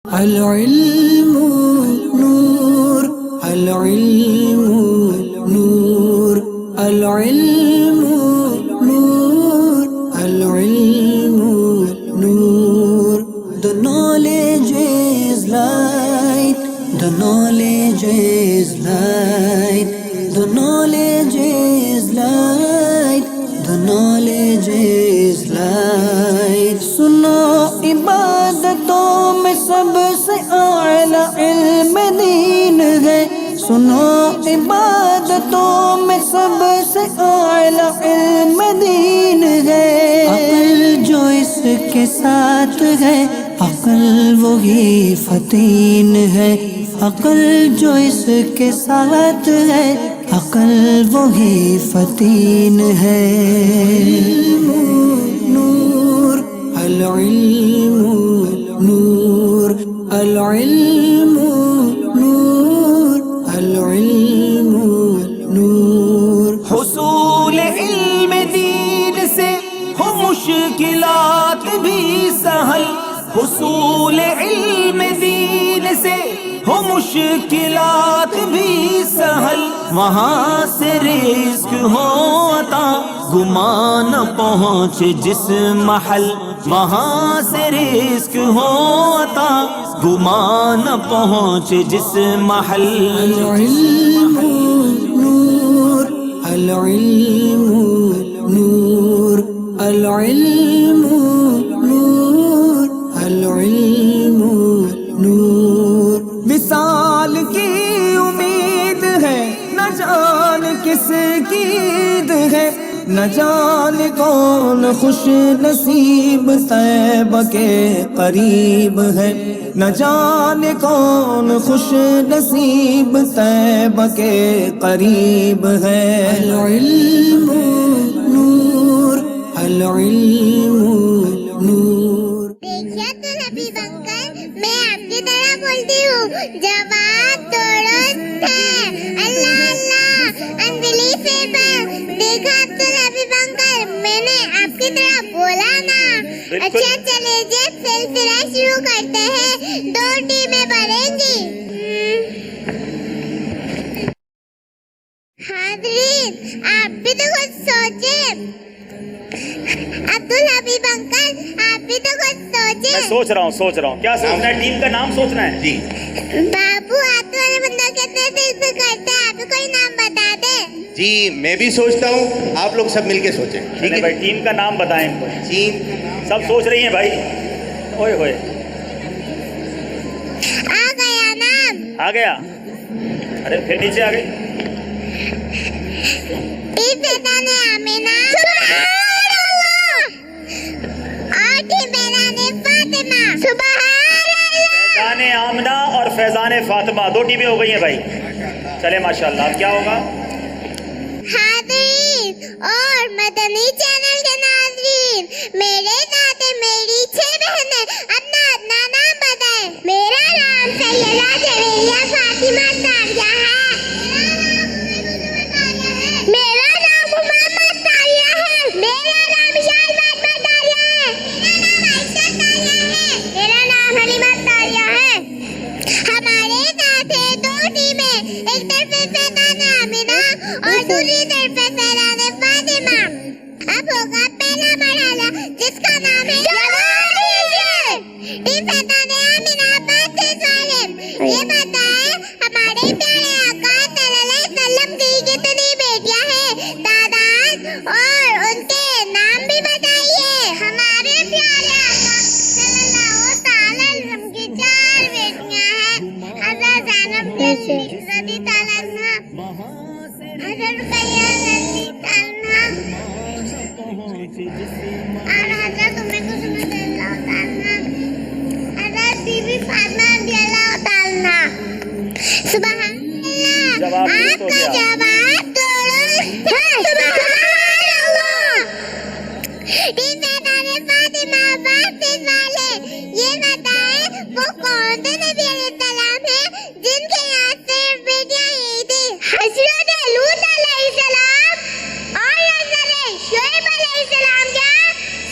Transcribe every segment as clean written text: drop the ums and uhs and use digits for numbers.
अल-इल्मु Noor, अल-इल्मु Noor, अल-इल्मु Noor, अल-इल्मु Noor. The knowledge is light, the knowledge is light, the knowledge is light, the knowledge is light। सुनो इबादतों में सबसे आला इल्म दीन है, सुनो इबादतों में सबसे आला इल्म दीन है। अक्ल जो इसके साथ है, अक्ल वही फतीन है, अक्ल जो इसके साथ है, अक्ल वही फतीन है। नूर, अल-इल्मु नूर, अल-इल्मु नूर, अल-इल्मु नूर। हुसूल इल्म दीन से हो मुश्किलात भी सहल, हुसूल इल्म दीन से हो मुश्किलात भी सहल। वहाँ से रिस्क हो अता गुमान पहुँचे जिस महल, वहाँ से रिस्क हो अता गुमान पहुँचे जिस महल। अल-इल्मु नूर, अल-इल्मु नूर, अल-इल्मु नूर, अल-इल्मु नूर। विसाल की उम्मीद है, न जान किसकी ईद है, न जाने कौन खुश नसीब तैबा के करीब है, न जाने कौन खुश नसीब तैबा के करीब है। अल-इल्मु नूर, अल-इल्मु नूर। देखिए तो नबी बनकर मैं आपकी तरह बोलती हूँ, जवाब दुरुस्त है। अल्लाह अल्लाह अंजलि से देखा तो नबी बनकर मैंने आपकी तरह बोला ना। अच्छा चलिए सिलसिला शुरू करते हैं, 2 टीमें बनेंगी। हाज़रीन आप भी तो कुछ सोचे, अब्दुल हबीब अंकल आप भी तो कुछ सोचे। मैं सोच रहा हूँ क्या सोचना है? टीम का नाम सोचना है जी। बाबू हाथ वाले बंदा कितने दिल से करता है, आप कोई नाम बता दे। जी मैं भी सोचता हूँ, आप लोग सब मिलके सोचें। ठीक है भाई, टीम का नाम बताएं इनको। जी सब सोच रही हैं भाई। ओए होए आ गया नाम, आ गया। अरे फिर नीचे आ गई। ने आमीना, सुभान अल्लाह। और ने फातिमा, सुभान अल्लाह। फैजान आमना और फैजान फातिमा 2 टीमें हो गई हैं भाई। चले माशाल्लाह। अब क्या होगा? हाज़रीन और मदनी चैनल के नाज़रीन, मेरे साथ मेरी 6 बहनें अपना अपना नाम बताएं। मेरा नाम सैयदा जवेरिया फातिमा तारिया है। मेरा नाम मोहम्मद तारिया है। मेरा नाम शाहबाद तारिया है। मेरा नाम आयशा तारिया है। मेरा नाम हलीमा तारिया है। हमारे साथ है 2 टीमें, एक तरफ फैजान आमिना और दूसरी तरफ फैजान फातिमा। अब होगा पहला मरहला जिसका नाम है जवाब दीजिए। टीम फैजान आमिना बात से सालिम, ये बताएं हमारे प्यारे आका सल्लल्लाहु अलैहि वसल्लम की कितनी बेटियां हैं, तादाद और उनके नाम भी बताइए। हमारे प्यारे आका सल्लल्लाहु अलैहि वसल्लम की 4 बेटियां हैं, हज़रत ज़ैनब रज़ी ताला अन्हा, हज़रत रुक़ैया रज़ी ताला अन्हा और हज़रत उम्मे कुलसूम रज़ियल्लाहु ताला अन्हा, हज़रत बीबी फातिमा रज़ियल्लाहु ताला अन्हा। सुभान अल्लाह, आपका जवाब दुरुस्त है। सुभान अल्लाह। टीम फैजान फातिमा वासिफ वाले, ये बताएं वो कौन से नबी अलैहिस्सलाम हैं जिनके यहाँ सिर्फ बेटियां ही थी? हज़रत लूत अलैहिस्सलाम और हज़रत शुएब अलैहिस्सलाम क्या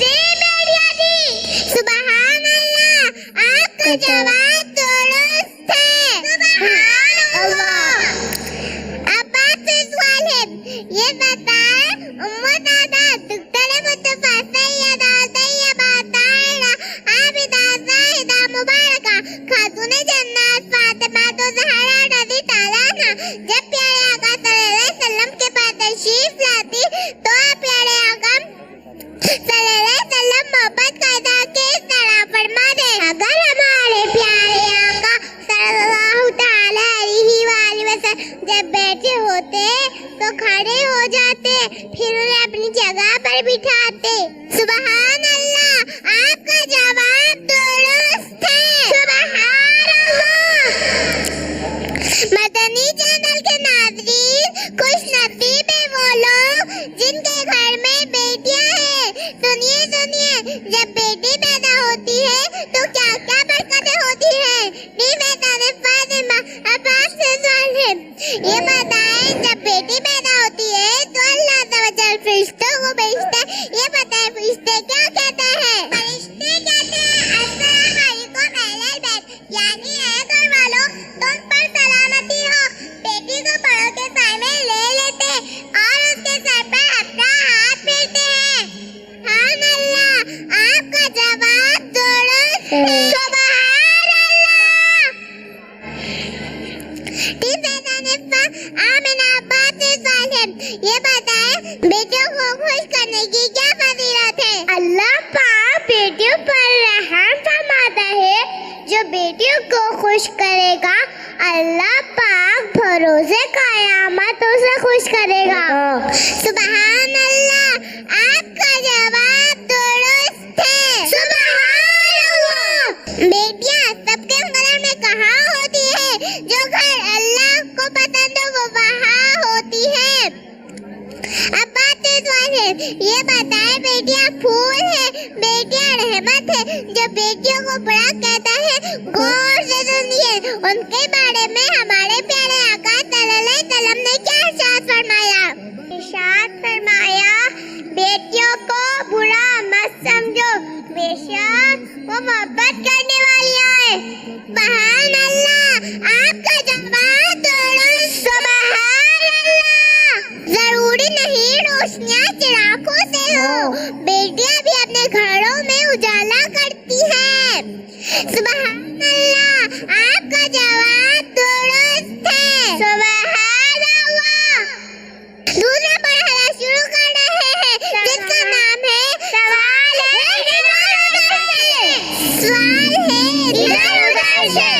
6 बेटियां थी। सुभान अल्लाह, आपका जवाब होगा। खातूने जन्नत फातिमा तो ज़हरा रज़ी ताला अन्हा जब प्यारे आका सल्लल्लाहु अलैहि वसल्लम के पास तशरीफ लाती तो प्यारे आका सल्लल्लाहु अलैहि वसल्लम मोहब्बत करता के इस तरह फरमा दे, अगर हमारे प्यारे आका सल्लल्लाहु ताला अलैहि वसल्लम जब बैठे होते तो खड़े हो जाते, फिर उन्हें अपनी जगह पर बिठाते। सुबहान अल्लाह, आपका जवाब दुरुस्त है। सुबहान अल्लाह। मदनी चैनल के नाज़रीन, खुश नसीब है वो लोग जिनके घर में बेटियां हैं। सुनिए सुनिए, जब बेटी पैदा होती है तो क्या क्या बरकतें होती हैं। फातिमा अब्बास से सवाल है, ये बताएं जब बेटी पैदा होती है तो अल्लाह तवज्जो फरिश्तों को भेजता है, ये बताएं फरिश्ते क्या कहते हैं। फरिश्ते कहते हैं अस्सलाम वालेकुम अहलल बैत, यानी है घर वालों तुम पर सलामती हो। बेटी को बड़ों के साए में ले लेते और उसके सर पर अपना हाथ फेरते हैं। सुभान अल्लाह, आपका जवाब दुरुस्त है। सुभान अल्लाह। आमिना अब्बास से सवाल है, ये बताएं बेटियों को खुश करने की क्या फजीलत है। अल्लाह पाक बेटियों पर रहम फरमाता है, जो बेटियों को खुश करेगा अल्लाह पाक भरोसे कयामत उसे खुश करेगा। सुभान अल्लाह, आपका जवाब दुरुस्त है। सुभान अल्लाह। बेटियां सबके घर में कहाँ होती है, जो घर अल्लाह को पसंद हो वो वहाँ होती है। अब बात इस बात है, ये बताएं बेटियां फूल है, बेटियां रहमत है। जो बेटियों को बड़ा कहता है गौर से सुनिए, उनके बारे में हमारे प्यारे आका सल्लल्लाहु अलैहि वसल्लम ने क्या इरशाद फरमाया। इरशाद फरमाया, बेटियों को बुरा मत समझो, बेशक वो मोहब्बत करने वाली है। सुभान अल्लाह, आपका जवाब दुरुस्त। सुभान अल्लाह। जरूरी नहीं रोशनियां चिरागों से हो, बेटियां भी अपने घरों में उजाला करती हैं। सुभान अल्लाह, आपका जवाब दुरुस्त है। सुभान अल्लाह। दूसरा मरहला शुरू कर रहे हैं जिसका नाम है सवाल है इधर उधर से।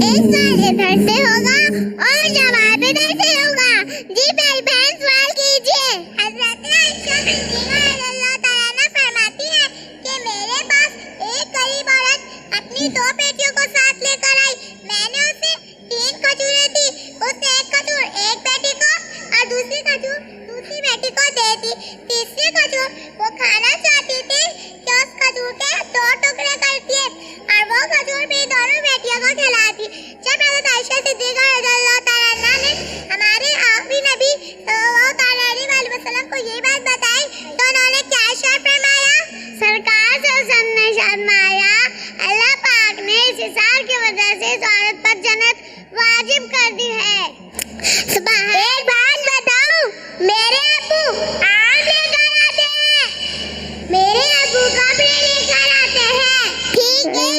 एक सवाल इधर से होगा और जवाब इधर से होगा। जी भाई बहन सवाल कीजिए। हज़रत आयशा सिद्दीक़ा रज़ियल्लाहु तआला अन्हा फरमाती है कि मेरे पास एक गरीब औरत अपनी दो बेटियों को साथ लेकर आई। मैंने उसे 3 खजूरें दी। उसने एक खजूर एक बेटी को और दूसरी खजूर दूसरी बेटी को दे दी। तीसरी खजूर वो खाना चाहती थी कि उस खजूर के 2 टुकड़े कर दिए और वो खजूर भी दोनों बेटियों को खिला दी। जब हज़रत आयशा सिद्दीक़ा रज़ियल्लाहु तआला अन्हा ने हमारे आखिरी नबी सल्लल्लाहु तआला अलैहि वसल्लम को ये बात बताई तो उन्होंने क्या इरशाद फरमाया। सरकार से उसने फरमाया, अल्लाह पाक ने इस हिसार की वजह से इस औरत पर जन्नत वाजिब कर दी है। सुबह एक बात बताऊं, मेरे अब्बू आम लेकर आते हैं। मेरे अब्बू कपड़े लेकर आते हैं। ठीक है,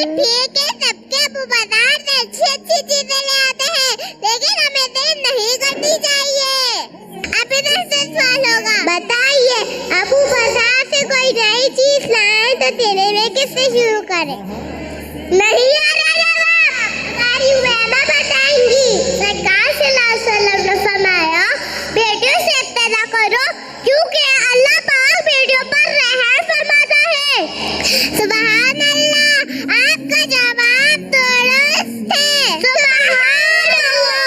सबके अब्बू बाजार से अच्छी चीजें ले आते हैं, लेकिन हमें देर नहीं करनी चाहिए। अब इधर से सवाल होगा, बताइए अब्बू बाजार से कोई नई चीज लाए तो तेरे में किससे शुरू करें। नहीं आ रहा जवाब, हमारी उम्मा बताएंगी। सरकार सल्लल्लाहु अलैहि वसल्लम ने फरमाया, बेटियों से इब्तिदा करो क्योंकि अल्लाह पाक बेटियों पर रहम फरमाता है। सुभान अल्लाह, आपका जवाब दुरुस्त है। सुभान अल्लाह।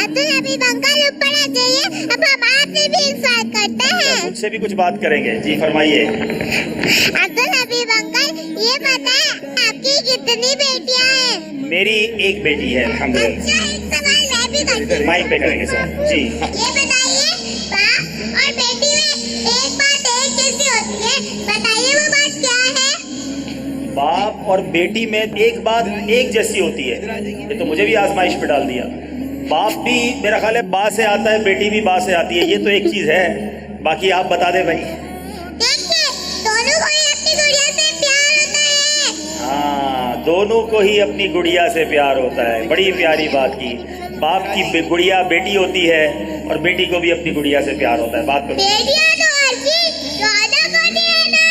अब्दुल हबीब अंकल ऊपर आ जाइए, अब हम आपसे भी इंसाफ करते हैं। मुझसे भी कुछ बात करेंगे, जी फरमाइए। अब्दुल हबीब अंकल, ये बताएं आपकी कितनी बेटियां हैं। मेरी एक बेटी है अल्हम्दुलिल्लाह। अच्छा, एक सवाल मैं भी करती हूँ। माइक पे करेंगे सर जी। ये बताइए बाप और बेटी में एक बात एक जैसी होती है, बताइए वो बात क्या है। बाप और बेटी में एक बात एक जैसी होती है, ये तो मुझे भी आजमाइश पे डाल दिया। बाप भी मेरा ख्याल है बा से आता है, बेटी भी बा से आती है, ये तो एक चीज है। बाकी आप बता दे भाई। देखिए, दोनों को ही अपनी गुड़िया से प्यार होता है। हाँ, दोनों को ही अपनी गुड़िया से प्यार होता है। बड़ी प्यारी बात की। बाप की गुड़िया बेटी होती है और बेटी को भी अपनी गुड़िया से प्यार होता है। बात करो। बेटियां तो हर चीज ज्यादा करती है ना।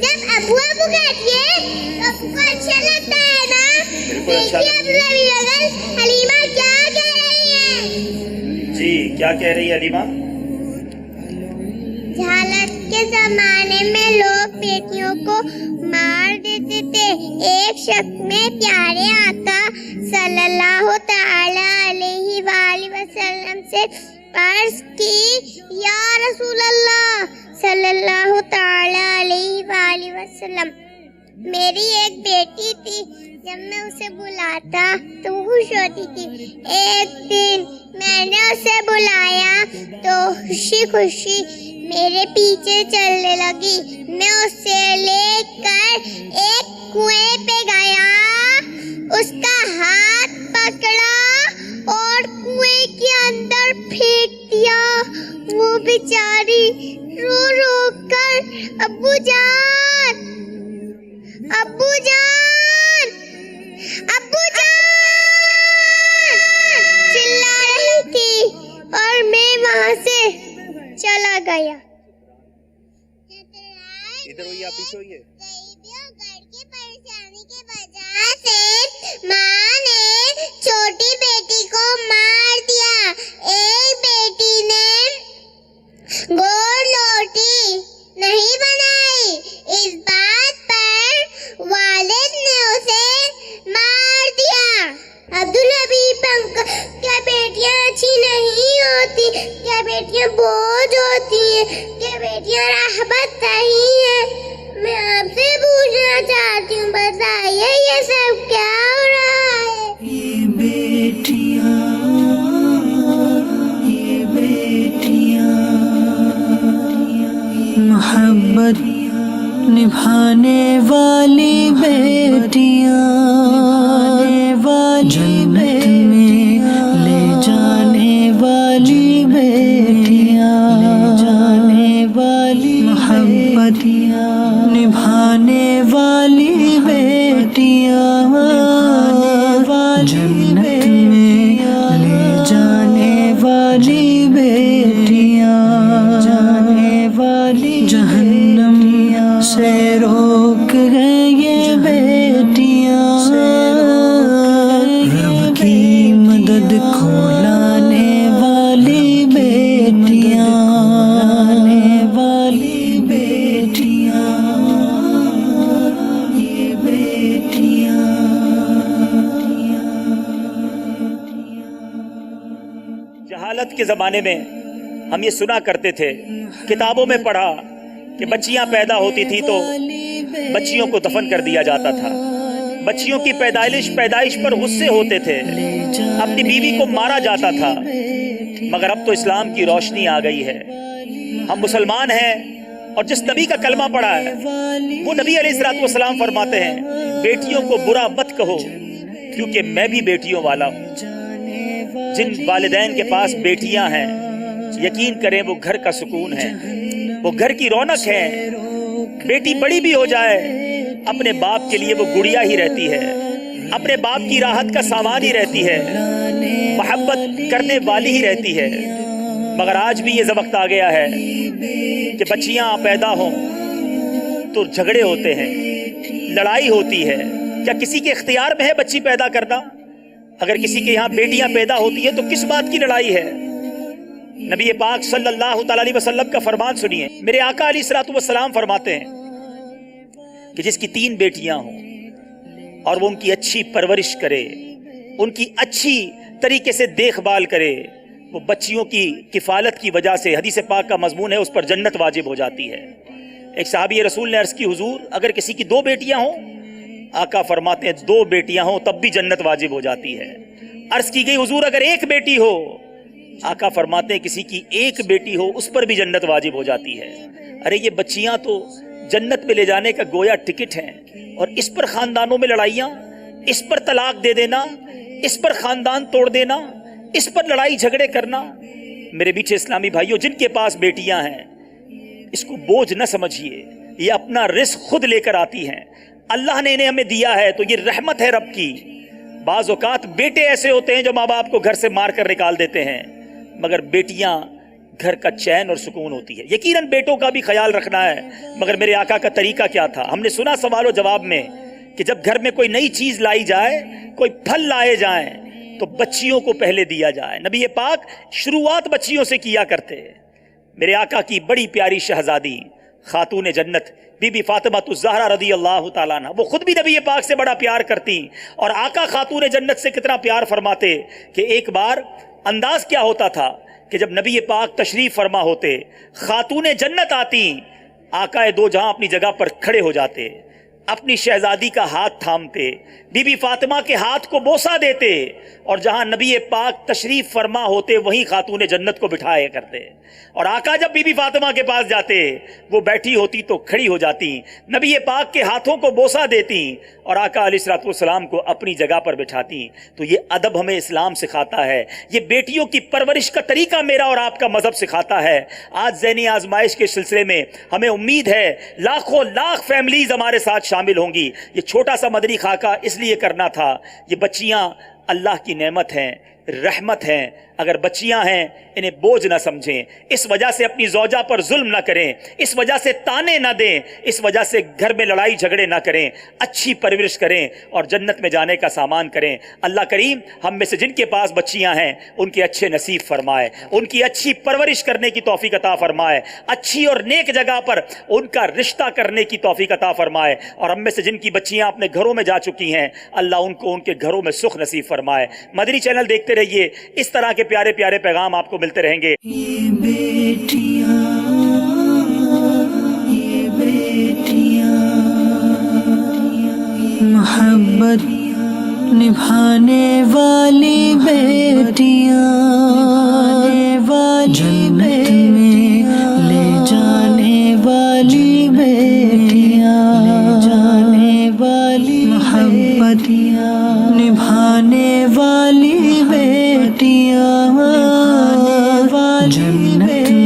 जब अबू अबू कहती है तो अबू को अच्छा लगता है ना। बिल्कुल अच्छा देखिए अब रवि लगन हलीमा क्या कह रही है। जी क्या कह रही है हलीमा? जहालत के जमाने में लोग बेटियों को मार देते थे। एक शख्स में प्यारे आका सल्लल्लाहु ताला अलैहि वसल्लम से अर्ज की, या रसूल अल्लाह सल्लल्लाहु ताला अलैहि वसल्लम, मेरी एक बेटी थी। जब मैं उसे बुलाता तो वो खुश होती थी। एक दिन मैंने उसे बुलाया तो खुशी खुशी मेरे पीछे चलने लगी। मैं उसे लेकर एक कुएं पे गया, उसका हाथ पकड़ा और कुएं के अंदर फेंक दिया। वो बेचारी रो रो कर अब्बू जान, अब्बू जान, अब्बू जान चिल्ला रही थी और मैं वहां से चला गया। इधर होइए, आप पीछे होइए। घर की परेशानी की वजह से माँ ने छोटी बेटी को मार दिया। एक बेटी ने गोल रोटी नहीं बनाई। इस बात पर वालिद ने उसे मार दिया। अब्दुल हबीब अंकल, क्या बेटियां अच्छी नहीं होती? क्या बेटियां बोझ होती हैं? क्या बेटियां रहमत नहीं है? मैं आपसे पूछना चाहती हूँ, बताइए ये सब क्या हो रहा है? ये बेटियां मोहब्बत निभाने वाली बेटियां, जन्नत में ले जाने वाली बेटियां, मोहब्बत निभाने वाली बेटियां, जन्नत में ले जाने वाली बेटियां, जहन्नम से रोक गए ये बेटियां, रब की मदद को लाने वाली बेटियां, ये बेटियां। जहालत के ज़माने में हम ये सुना करते थे, किताबों में पढ़ा कि बच्चियां पैदा होती थी तो बच्चियों को दफन कर दिया जाता था। बच्चियों की पैदाइश पर गुस्से होते थे, अपनी बीवी को मारा जाता था। मगर अब तो इस्लाम की रोशनी आ गई है। हम मुसलमान हैं और जिस नबी का कलमा पढ़ा है वो नबी अलैहिस्सलाम फरमाते हैं, बेटियों को बुरा मत कहो क्योंकि मैं भी बेटियों वाला हूँ। जिन वालिदैन के पास बेटियां हैं, यकीन करें वो घर का सुकून है, वो घर की रौनक है। बेटी बड़ी भी हो जाए, अपने बाप के लिए वो गुड़िया ही रहती है, अपने बाप की राहत का सामान ही रहती है, मोहब्बत करने वाली ही रहती है। मगर आज भी ये वक्त आ गया है कि बच्चियां पैदा हों तो झगड़े होते हैं, लड़ाई होती है। क्या किसी के इख्तियार में है बच्ची पैदा करना? अगर किसी के यहाँ बेटियां पैदा होती है तो किस बात की लड़ाई है? नबी पाक सल्लल्लाहु अलैहि वसल्लम का फरमान सुनिए। मेरे आका अलैहिस्सलातु वस्सलाम फरमाते हैं कि जिसकी 3 बेटियां हों और वो उनकी अच्छी परवरिश करे, उनकी अच्छी तरीके से देखभाल करे, वो बच्चियों की किफालत की वजह से, हदीस पाक का मजमून है, उस पर जन्नत वाजिब हो जाती है। एक सहाबी रसूल ने अर्ज की, हुजूर अगर किसी की 2 बेटियां हों, आका फरमाते हैं 2 बेटियां हों तब भी जन्नत वाजिब हो जाती है। अर्ज की गई, हुजूर अगर 1 बेटी हो, आका फरमाते हैं किसी की 1 बेटी हो उस पर भी जन्नत वाजिब हो जाती है। अरे ये बच्चियां तो जन्नत में ले जाने का गोया टिकट हैं, और इस पर खानदानों में लड़ाइयां, इस पर तलाक दे देना, इस पर खानदान तोड़ देना, इस पर लड़ाई झगड़े करना। मेरे बीच इस्लामी भाइयों, जिनके पास बेटियां हैं, इसको बोझ न समझिए, ये अपना रिस्क खुद लेकर आती हैं। अल्लाह ने इन्हें हमें दिया है तो ये रहमत है रब की। बाज़ औक़ात बेटे ऐसे होते हैं जो माँ बाप को घर से मार कर निकाल देते हैं, मगर बेटियां घर का चैन और सुकून होती है। यकीनन बेटों का भी ख्याल रखना है, मगर मेरे आका का तरीका क्या था? हमने सुना सवाल और जवाब में कि जब घर में कोई नई चीज लाई जाए, कोई फल लाए जाए, तो बच्चियों को पहले दिया जाए। नबी पाक शुरुआत बच्चियों से किया करते। मेरे आका की बड़ी प्यारी शहजादी खातून जन्नत बीबी फातिमा ज़हरा रदी अल्लाह ताला अन्हा, वो खुद भी नबी पाक से बड़ा प्यार करती और आका खातून जन्नत से कितना प्यार फरमाते कि एक बार अंदाज क्या होता था कि जब नबी पाक तशरीफ फरमा होते, खातून जन्नत आती, आका दो जहां अपनी जगह पर खड़े हो जाते, अपनी शहजादी का हाथ थामते, बीबी फातिमा के हाथ को बोसा देते और जहां नबी पाक तशरीफ फरमा होते वहीं खातून जन्नत को बिठाया करते। और आका जब बीबी फातिमा के पास जाते, वो बैठी होती तो खड़ी हो जाती, नबी पाक के हाथों को बोसा देती और आका अलैहिस्सलाम को अपनी जगह पर बिठाती। तो ये अदब हमें इस्लाम सिखाता है, ये बेटियों की परवरिश का तरीका मेरा और आपका मजहब सिखाता है। आज ज़हनी आजमाइश के सिलसिले में हमें उम्मीद है लाखों लाख फैमिलीज हमारे साथ शामिल होंगी। ये छोटा सा मदनी खाका इसलिए करना था, ये बच्चियां अल्लाह की नेमत हैं, रहमत हैं। अगर बच्चियां हैं इन्हें बोझ ना समझें, इस वजह से अपनी ज़ौजा पर जुल्म ना करें, इस वजह से ताने ना दें, इस वजह से घर में लड़ाई झगड़े ना करें, अच्छी परवरिश करें और जन्नत में जाने का सामान करें। अल्लाह करीम हम में से जिनके पास बच्चियां हैं उनके अच्छे नसीब फरमाए, उनकी अच्छी परवरिश करने की तौफीक अता फरमाए, अच्छी और नेक जगह पर उनका रिश्ता करने की तौफीक अता फरमाए। और हम में से जिनकी बच्चियां अपने घरों में जा चुकी हैं, अल्लाह उनको उनके घरों में सुख नसीब फरमाए। मदनी चैनल देखते रहिए, इस तरह के प्यारे प्यारे पैगाम आपको मिलते रहेंगे। ये बेटियां मोहब्बत निभाने वाली बेटियां, जन्नत में ले जाने वाली बेटियां, मोहब्बत निभाने वाली बेटियां, जन्नत